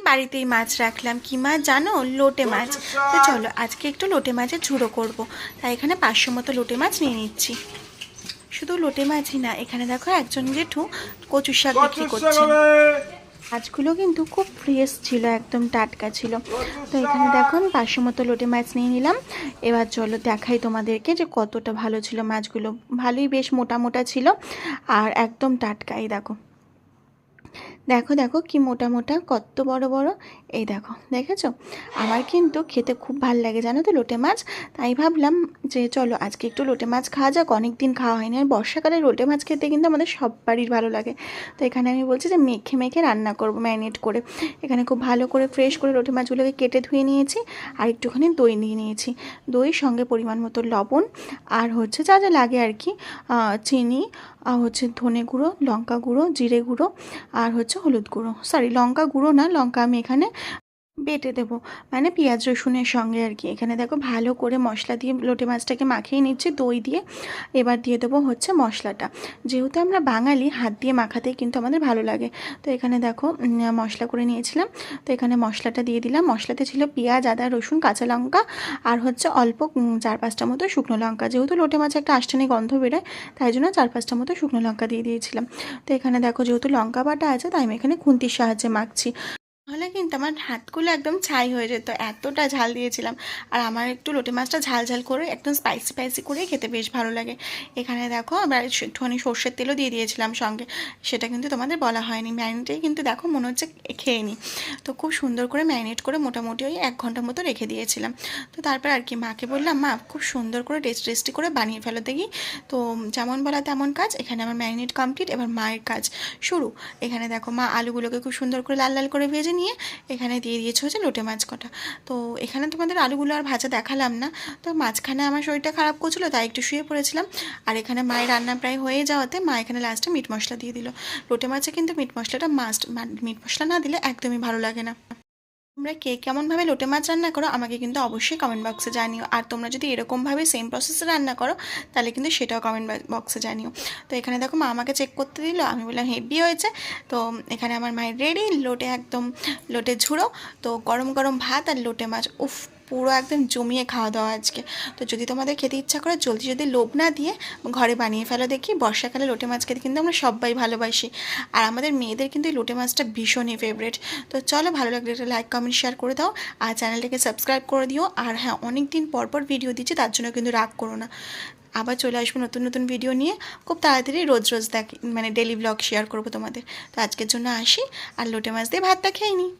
বাড়িতেই মাছ রাখলাম। কি মাছ জানো? লোটে মাছ। তো চলো আজকে একটু লোটে মাছের ঝুড়ো করব। তাই এখানে 500 মতো লোটে মাছ নিয়ে নিচ্ছি। শুধু লোটে মাছই না, এখানে দেখো একজন জেঠু কচু শাক বিক্রি করছেন। মাছগুলো কিন্তু খুব ফ্রেশ ছিল, একদম টাটকা ছিল। তো এখানে দেখো আমি 500 মতো লোটে মাছ নিয়ে নিলাম। এবার চলো দেখাই তোমাদেরকে যে কতটা ভালো ছিল মাছগুলো। ভালোই বেশ মোটা মোটা ছিল আর একদম টাটকাই। দেখো দেখো দেখো কি মোটা মোটা, কত বড় বড়। এই দেখো, দেখেছো? আমার কিন্তু খেতে খুব ভাল লাগে জানো তো লোটে মাছ। তাই ভাবলাম যে চলো আজকে একটু লোটে মাছ খাওয়া যাক, অনেক দিন খাওয়া হয়নি। আর বর্ষাকালে লোটে মাছ খেতে কিন্তু আমাদের সবারই ভালো লাগে। তো এখানে আমি বলছি যে মেখে মেখে রান্না করব, ম্যারিনেট করে। এখানে খুব ভালো করে ফ্রেশ করে লোটে মাছগুলোকে কেটে ধুয়ে নিয়েছি। আর একটুখানি দই নিয়ে নিয়েছি। দই সঙ্গে পরিমাণ মতো লবণ আর হচ্ছে যা যা লাগে আর কি, চিনি, হচ্ছে ধনে গুঁড়ো, লঙ্কা গুঁড়ো, জিরে গুঁড়ো আর হচ্ছে হলুদ গুঁড়ো। সরি, লঙ্কা গুঁড়ো না, লঙ্কা আমি এখানে বেটে দেবো, মানে পেঁয়াজ রসুনের সঙ্গে আর কি। এখানে দেখো ভালো করে মশলা দিয়ে লোটে মাছটাকে মাখিয়ে নিচ্ছি দই দিয়ে। এবার দিয়ে দেবো হচ্ছে মশলাটা। যেহেতু আমরা বাঙালি, হাত দিয়ে মাখাতেই কিন্তু আমাদের ভালো লাগে। তো এখানে দেখো মশলা করে নিয়েছিলাম। তো এখানে মশলাটা দিয়ে দিলাম। মশলাতে ছিল পেঁয়াজ, আদা, রসুন, কাঁচা লঙ্কা আর হচ্ছে অল্প 4-5টা মতো শুকনো লঙ্কা। যেহেতু লোটে মাছে একটা আষ্টানি গন্ধ বেরোয়, তাই জন্য 4-5টা মতো শুকনো লঙ্কা দিয়ে দিয়েছিলাম। তো এখানে দেখো যেহেতু লঙ্কা বাটা আছে, তাই আমি এখানে খুন্তির সাহায্যে মাখছি। তাহলে কিন্তু আমার হাতগুলো একদম ছাই হয়ে যেত, এতটা ঝাল দিয়েছিলাম। আর আমার একটু লোটে মাছটা ঝাল ঝাল করে একদম স্পাইসি স্পাইসি করে খেতে বেশ ভালো লাগে। এখানে দেখো আবার একটুখানি সর্ষের তেলও দিয়ে দিয়েছিলাম সঙ্গে, সেটা কিন্তু তোমাদের বলা হয়নি। ম্যারিনেটেই কিন্তু দেখো মনে হচ্ছে খেয়ে নিই। তো খুব সুন্দর করে ম্যারিনেট করে মোটামুটি ওই 1 ঘন্টা মতো রেখে দিয়েছিলাম। তো তারপর আর কি মাকে বললাম, মা খুব সুন্দর করে টেস্টি করে বানিয়ে ফেলো দেখি। তো যেমন বলা তেমন কাজ। এখানে আমার ম্যারিনেট কমপ্লিট, এবার মায়ের কাজ শুরু। এখানে দেখো মা আলুগুলোকে খুব সুন্দর করে লাল লাল করে ভেজে নিয়ে এখানে দিয়ে দিয়েছে হচ্ছে লোটে মাছ কটা। তো এখানে তোমাদের আলুগুলো আর ভাজা দেখালাম না। তো মাঝখানে আমার শরীরটা খারাপ করছিলো, তাই একটু শুয়ে পড়েছিলাম। আর এখানে মায়ের রান্না প্রায় হয়ে যাওয়াতে মা এখানে লাস্টে মিট মশলা দিয়ে দিল। লোটে মাছে কিন্তু মিট মশলাটা মাস্ট, মিট মশলা না দিলে একদমই ভালো লাগে না। তোমরা কে কেমনভাবে লোটে মাছ রান্না করো আমাকে কিন্তু অবশ্যই কমেন্ট বক্সে জানিও। আর তোমরা যদি এরকমভাবে সেম প্রসেসে রান্না করো তাহলে কিন্তু সেটাও কমেন্ট বক্সে জানিও। তো এখানে দেখো মা আমাকে চেক করতে দিল, আমি বললাম হেভি হয়েছে। তো এখানে আমার মায়ের রেডি লোটে, একদম লোটে ঝুড়ো। তো গরম গরম ভাত আর লোটে মাছ, উফ, পুরো একদম জমিয়ে খাওয়া দাওয়া আজকে। তো যদি তোমাদের খেতে ইচ্ছা করে জলদি যদি লোভ না দিয়ে ঘরে বানিয়ে ফেলো দেখি। বর্ষাকালে লোটে মাছ খেতে কিন্তু আমরা সবাই ভালোবাসি। আর আমাদের মেয়েদের কিন্তু এই লোটে মাছটা ভীষণই ফেভারিট। তো চলো, ভালো লাগলে একটা লাইক কমেন্ট শেয়ার করে দাও আর চ্যানেলটাকে সাবস্ক্রাইব করে দিও। আর হ্যাঁ, অনেক দিন পর পর ভিডিও দিচ্ছি, তার জন্য কিন্তু রাগ করো না। আবার চলে আসবো নতুন নতুন ভিডিও নিয়ে খুব তাড়াতাড়ি। রোজ রোজ মানে ডেলি ব্লগ শেয়ার করবো তোমাদের। তো আজকের জন্য আসি, আর লোটে মাছ দিয়ে ভাতটা খেয়ে নিই।